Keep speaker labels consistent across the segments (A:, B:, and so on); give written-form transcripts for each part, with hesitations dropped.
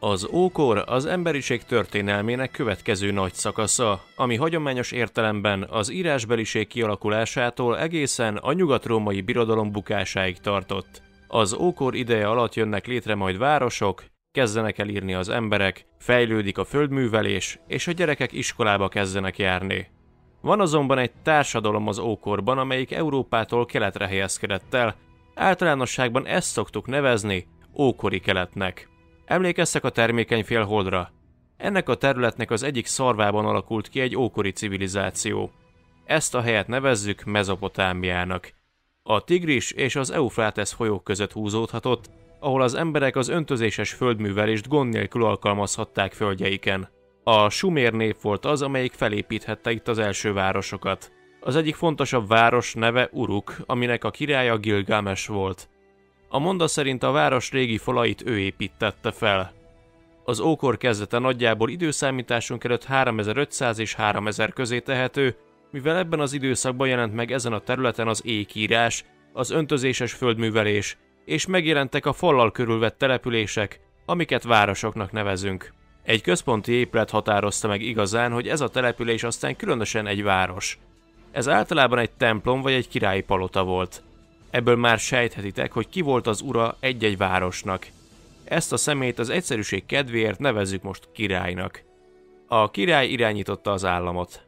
A: Az ókor az emberiség történelmének következő nagy szakasza, ami hagyományos értelemben az írásbeliség kialakulásától egészen a nyugat-római birodalom bukásáig tartott. Az ókor ideje alatt jönnek létre majd városok, kezdenek el írni az emberek, fejlődik a földművelés, és a gyerekek iskolába kezdenek járni. Van azonban egy társadalom az ókorban, amelyik Európától keletre helyezkedett el, általánosságban ezt szoktuk nevezni ókori keletnek. Emlékeztek a termékeny félholdra? Ennek a területnek az egyik szarvában alakult ki egy ókori civilizáció. Ezt a helyet nevezzük Mezopotámiának. A Tigris és az Eufrátesz folyók között húzódhatott, ahol az emberek az öntözéses földművelést gond nélkül alkalmazhatták földjeiken. A sumér nép volt az, amelyik felépíthette itt az első városokat. Az egyik fontosabb város neve Uruk, aminek a királya Gilgames volt. A monda szerint a város régi falait ő építette fel. Az ókor kezdete nagyjából időszámításunk előtt 3500 és 3000 közé tehető, mivel ebben az időszakban jelent meg ezen a területen az ékírás, az öntözéses földművelés, és megjelentek a fallal körülvett települések, amiket városoknak nevezünk. Egy központi épület határozta meg igazán, hogy ez a település aztán különösen egy város. Ez általában egy templom vagy egy királyi palota volt. Ebből már sejthetitek, hogy ki volt az ura egy-egy városnak. Ezt a személyt az egyszerűség kedvéért nevezzük most királynak. A király irányította az államot.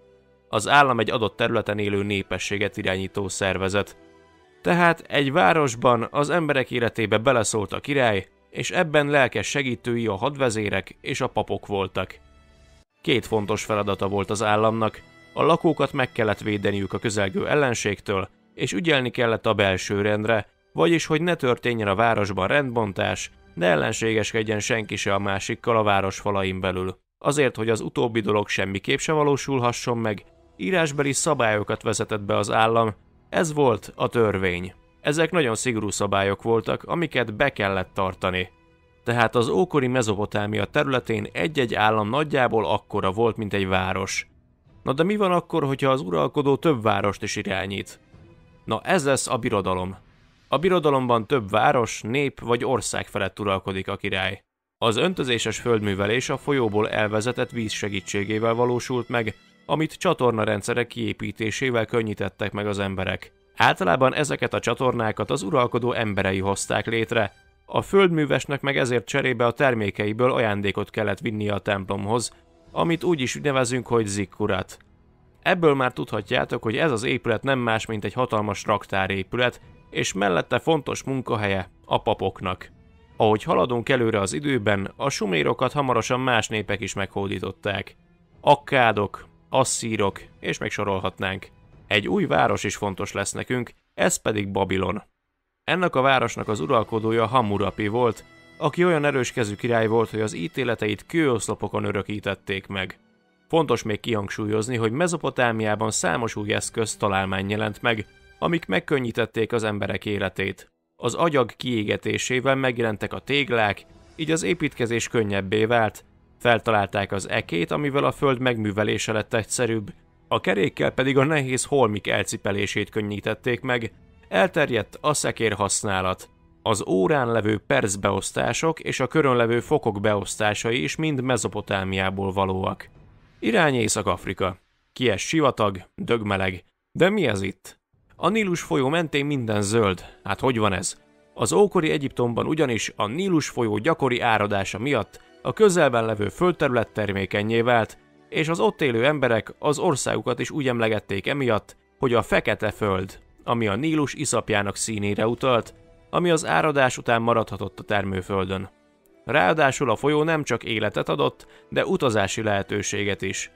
A: Az állam egy adott területen élő népességet irányító szervezet. Tehát egy városban az emberek életébe beleszólt a király, és ebben lelkes segítői a hadvezérek és a papok voltak. Két fontos feladata volt az államnak, a lakókat meg kellett védeniük a közelgő ellenségtől, és ügyelni kellett a belső rendre, vagyis hogy ne történjen a városban rendbontás, ne ellenségeskedjen senki se a másikkal a város falain belül. Azért, hogy az utóbbi dolog semmiképp se valósulhasson meg, írásbeli szabályokat vezetett be az állam, ez volt a törvény. Ezek nagyon szigorú szabályok voltak, amiket be kellett tartani. Tehát az ókori Mezopotámia területén egy-egy állam nagyjából akkora volt, mint egy város. Na de mi van akkor, hogyha az uralkodó több várost is irányít? Na ez lesz a birodalom. A birodalomban több város, nép vagy ország felett uralkodik a király. Az öntözéses földművelés a folyóból elvezetett víz segítségével valósult meg, amit csatornarendszerek kiépítésével könnyítettek meg az emberek. Általában ezeket a csatornákat az uralkodó emberei hozták létre, a földművesnek meg ezért cserébe a termékeiből ajándékot kellett vinnie a templomhoz, amit úgy is nevezünk, hogy zikkurat. Ebből már tudhatjátok, hogy ez az épület nem más, mint egy hatalmas raktárépület, és mellette fontos munkahelye a papoknak. Ahogy haladunk előre az időben, a sumérokat hamarosan más népek is meghódították. Akkádok, asszírok, és még sorolhatnánk. Egy új város is fontos lesz nekünk, ez pedig Babilon. Ennek a városnak az uralkodója Hammurapi volt, aki olyan erőskezű király volt, hogy az ítéleteit kőoszlopokon örökítették meg. Fontos még kihangsúlyozni, hogy Mezopotámiában számos új eszköz találmány jelent meg, amik megkönnyítették az emberek életét. Az agyag kiégetésével megjelentek a téglák, így az építkezés könnyebbé vált, feltalálták az ekét, amivel a föld megművelése lett egyszerűbb, a kerékkel pedig a nehéz holmik elcipelését könnyítették meg, elterjedt a szekér használat. Az órán levő percbeosztások és a körön levő fokok beosztásai is mind Mezopotámiából valóak. Irány Észak-Afrika. Kies sivatag, dögmeleg. De mi ez itt? A Nílus folyó mentén minden zöld. Hát hogy van ez? Az ókori Egyiptomban ugyanis a Nílus folyó gyakori áradása miatt a közelben levő földterület termékennyé vált, és az ott élő emberek az országukat is úgy emlegették emiatt, hogy a fekete föld, ami a Nílus iszapjának színére utalt, ami az áradás után maradhatott a termőföldön. Ráadásul a folyó nem csak életet adott, de utazási lehetőséget is.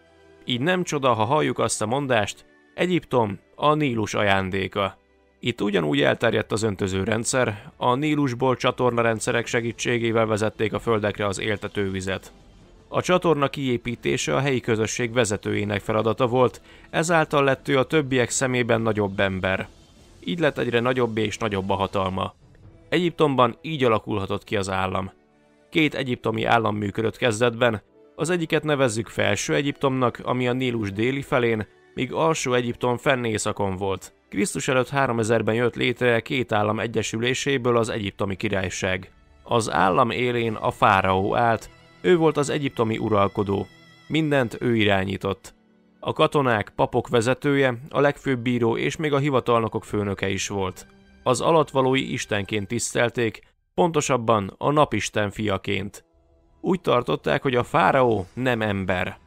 A: Így nem csoda, ha halljuk azt a mondást, Egyiptom a Nílus ajándéka. Itt ugyanúgy elterjedt az öntözőrendszer, a Nílusból csatornarendszerek segítségével vezették a földekre az éltetővizet. A csatorna kiépítése a helyi közösség vezetőjének feladata volt, ezáltal lett ő a többiek szemében nagyobb ember. Így lett egyre nagyobb és nagyobb a hatalma. Egyiptomban így alakulhatott ki az állam. Két egyiptomi állam működött kezdetben, az egyiket nevezzük Felső Egyiptomnak, ami a Nílus déli felén, míg Alsó Egyiptom fennészakon volt. Krisztus előtt 3000-ben jött létre két állam egyesüléséből az egyiptomi királyság. Az állam élén a fáraó állt, Ő volt az egyiptomi uralkodó. Mindent ő irányított. A katonák, papok vezetője, a legfőbb bíró és még a hivatalnokok főnöke is volt. Az alattvalói istenként tisztelték, pontosabban a napisten fiaként. Úgy tartották, hogy a fáraó nem ember.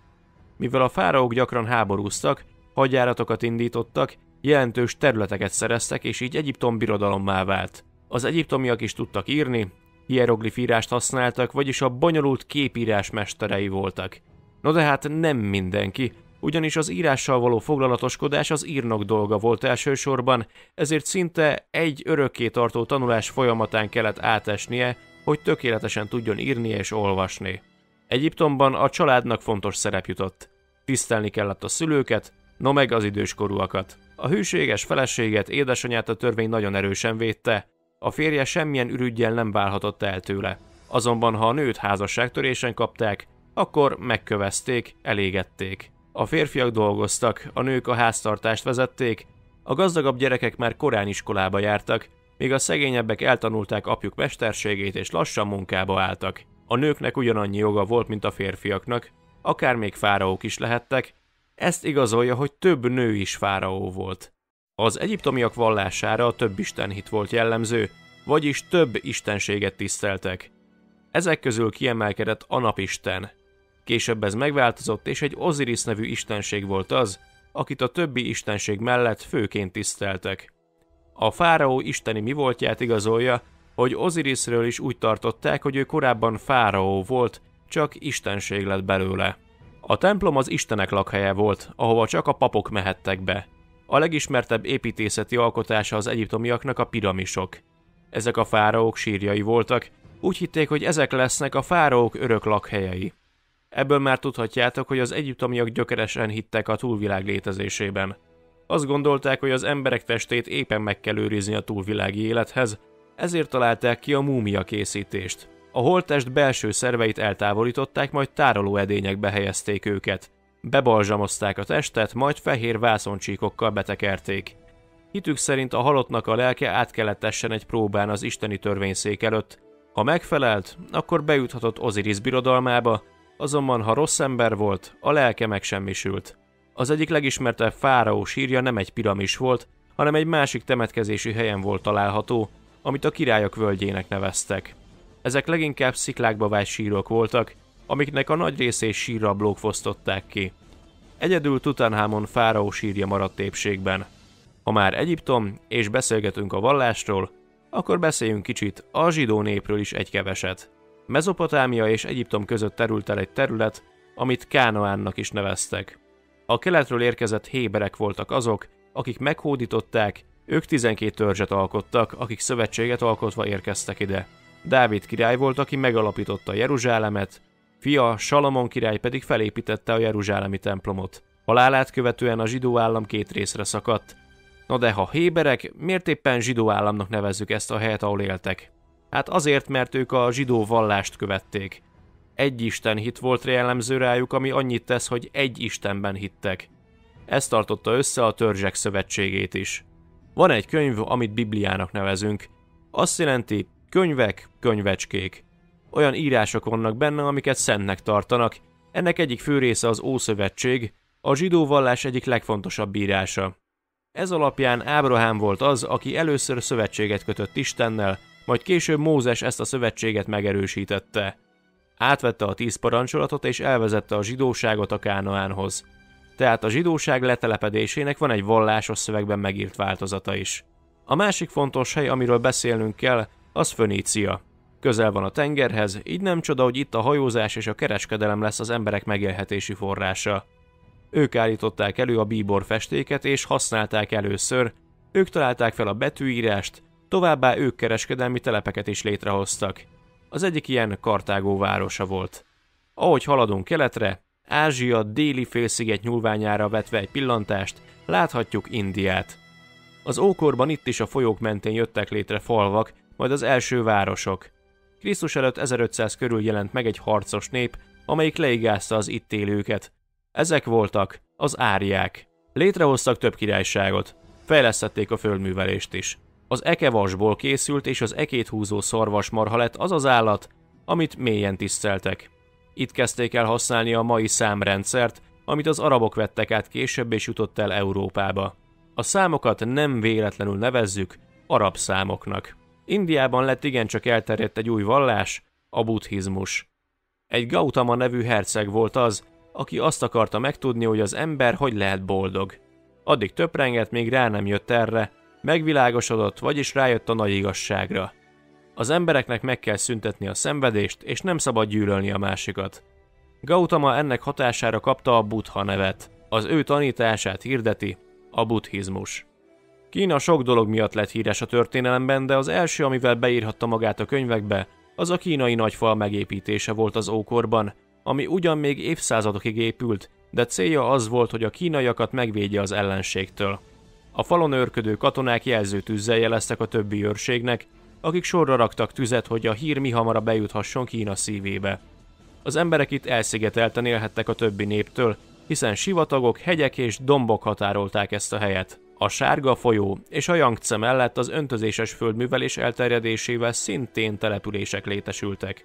A: Mivel a fáraók gyakran háborúztak, hadjáratokat indítottak, jelentős területeket szereztek, és így Egyiptom birodalommá vált. Az egyiptomiak is tudtak írni, hieroglif írást használtak, vagyis a bonyolult képírás mesterei voltak. No de hát nem mindenki, ugyanis az írással való foglalatoskodás az írnok dolga volt elsősorban, ezért szinte egy örökké tartó tanulás folyamatán kellett átesnie, hogy tökéletesen tudjon írni és olvasni. Egyiptomban a családnak fontos szerep jutott. Tisztelni kellett a szülőket, no meg az időskorúakat. A hűséges feleséget, édesanyját a törvény nagyon erősen védte, a férje semmilyen ürüggyel nem válhatott el tőle. Azonban ha a nőt házasságtörésen kapták, akkor megkövezték, elégették. A férfiak dolgoztak, a nők a háztartást vezették, a gazdagabb gyerekek már korán iskolába jártak, míg a szegényebbek eltanulták apjuk mesterségét és lassan munkába álltak. A nőknek ugyanannyi joga volt, mint a férfiaknak, akár még fáraók is lehettek, ezt igazolja, hogy több nő is fáraó volt. Az egyiptomiak vallására a több istenhit volt jellemző, vagyis több istenséget tiszteltek. Ezek közül kiemelkedett a napisten. Később ez megváltozott, és egy Oziris nevű istenség volt az, akit a többi istenség mellett főként tiszteltek. A fáraó isteni mi voltját igazolja, hogy Ozirisről is úgy tartották, hogy ő korábban fáraó volt, csak istenség lett belőle. A templom az istenek lakhelye volt, ahova csak a papok mehettek be. A legismertebb építészeti alkotása az egyiptomiaknak a piramisok. Ezek a fáraók sírjai voltak, úgy hitték, hogy ezek lesznek a fáraók örök lakhelyei. Ebből már tudhatjátok, hogy az egyiptomiak gyökeresen hittek a túlvilág létezésében. Azt gondolták, hogy az emberek testét éppen meg kell őrizni a túlvilági élethez, ezért találták ki a múmia készítést. A holttest belső szerveit eltávolították, majd tároló edényekbe helyezték őket. Bebalzsamozták a testet, majd fehér vászoncsíkokkal betekerték. Hitük szerint a halottnak a lelke át kellett essen egy próbán az isteni törvényszék előtt. Ha megfelelt, akkor bejuthatott Oziris birodalmába, azonban ha rossz ember volt, a lelke megsemmisült. Az egyik legismertebb fáraó sírja nem egy piramis volt, hanem egy másik temetkezési helyen volt található, amit a királyok völgyének neveztek. Ezek leginkább sziklákba vájt sírok voltak, amiknek a nagy részét sírrablók fosztották ki. Egyedül Tutanhamon fáraó sírja maradt épségben. Ha már Egyiptom, és beszélgetünk a vallásról, akkor beszéljünk kicsit a zsidó népről is egy keveset. Mezopotámia és Egyiptom között terült el egy terület, amit Kánaánnak is neveztek. A keletről érkezett héberek voltak azok, akik meghódították, ők 12 törzset alkottak, akik szövetséget alkotva érkeztek ide. Dávid király volt, aki megalapította Jeruzsálemet, fia Salamon király pedig felépítette a jeruzsálemi templomot. Halálát követően a zsidó állam két részre szakadt. Na de ha héberek, miért éppen zsidó államnak nevezzük ezt a helyet, ahol éltek? Hát azért, mert ők a zsidó vallást követték. Egy istenhit volt jellemző rájuk, ami annyit tesz, hogy egy istenben hittek. Ez tartotta össze a törzsek szövetségét is. Van egy könyv, amit Bibliának nevezünk. Azt jelenti, könyvek, könyvecskék. Olyan írások vannak benne, amiket szentnek tartanak. Ennek egyik fő része az Ószövetség, a zsidó vallás egyik legfontosabb írása. Ez alapján Ábrahám volt az, aki először szövetséget kötött Istennel, majd később Mózes ezt a szövetséget megerősítette. Átvette a 10 parancsolatot és elvezette a zsidóságot a Kánaánhoz. Tehát a zsidóság letelepedésének van egy vallásos szövegben megírt változata is. A másik fontos hely, amiről beszélnünk kell, az Fönícia. Közel van a tengerhez, így nem csoda, hogy itt a hajózás és a kereskedelem lesz az emberek megélhetési forrása. Ők állították elő a bíborfestéket és használták először, ők találták fel a betűírást, továbbá ők kereskedelmi telepeket is létrehoztak. Az egyik ilyen Kartágó városa volt. Ahogy haladunk keletre, Ázsia déli félsziget nyúlványára vetve egy pillantást, láthatjuk Indiát. Az ókorban itt is a folyók mentén jöttek létre falvak, majd az első városok. Krisztus előtt 1500 körül jelent meg egy harcos nép, amelyik leigázta az itt élőket. Ezek voltak az áriák. Létrehoztak több királyságot, fejlesztették a földművelést is. Az ekevasból készült és az ekét húzó szarvasmarha lett az az állat, amit mélyen tiszteltek. Itt kezdték el használni a mai számrendszert, amit az arabok vettek át később és jutott el Európába. A számokat nem véletlenül nevezzük arab számoknak. Indiában lett igencsak elterjedt egy új vallás, a buddhizmus. Egy Gautama nevű herceg volt az, aki azt akarta megtudni, hogy az ember hogy lehet boldog. Addig töprengett, még rá nem jött erre, megvilágosodott, vagyis rájött a nagy igazságra. Az embereknek meg kell szüntetni a szenvedést, és nem szabad gyűlölni a másikat. Gautama ennek hatására kapta a Buddha nevet. Az ő tanítását hirdeti a buddhizmus. Kína sok dolog miatt lett híres a történelemben, de az első, amivel beírhatta magát a könyvekbe, az a kínai nagyfal megépítése volt az ókorban, ami ugyan még évszázadokig épült, de célja az volt, hogy a kínaiakat megvédje az ellenségtől. A falon őrködő katonák jelzőtűzzel jeleztek a többi őrségnek, akik sorra raktak tüzet, hogy a hír mihamarabb bejuthasson Kína szívébe. Az emberek itt elszigetelten élhettek a többi néptől, hiszen sivatagok, hegyek és dombok határolták ezt a helyet. A Sárga folyó és a Jangtsze mellett az öntözéses földművelés elterjedésével szintén települések létesültek.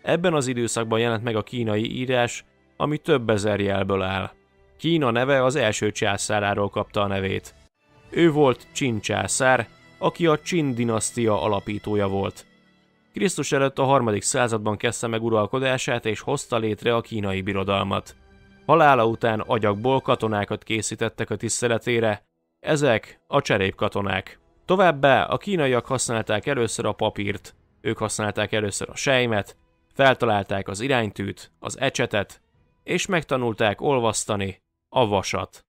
A: Ebben az időszakban jelent meg a kínai írás, ami több ezer jelből áll. Kína neve az első császáráról kapta a nevét. Ő volt Csin császár, aki a Csin dinasztia alapítója volt. Krisztus előtt a 3. században kezdte meg uralkodását és hozta létre a kínai birodalmat. Halála után agyagból katonákat készítettek a tiszteletére, ezek a cserépkatonák. Továbbá a kínaiak használták először a papírt, ők használták először a selymet, feltalálták az iránytűt, az ecsetet, és megtanulták olvasztani a vasat.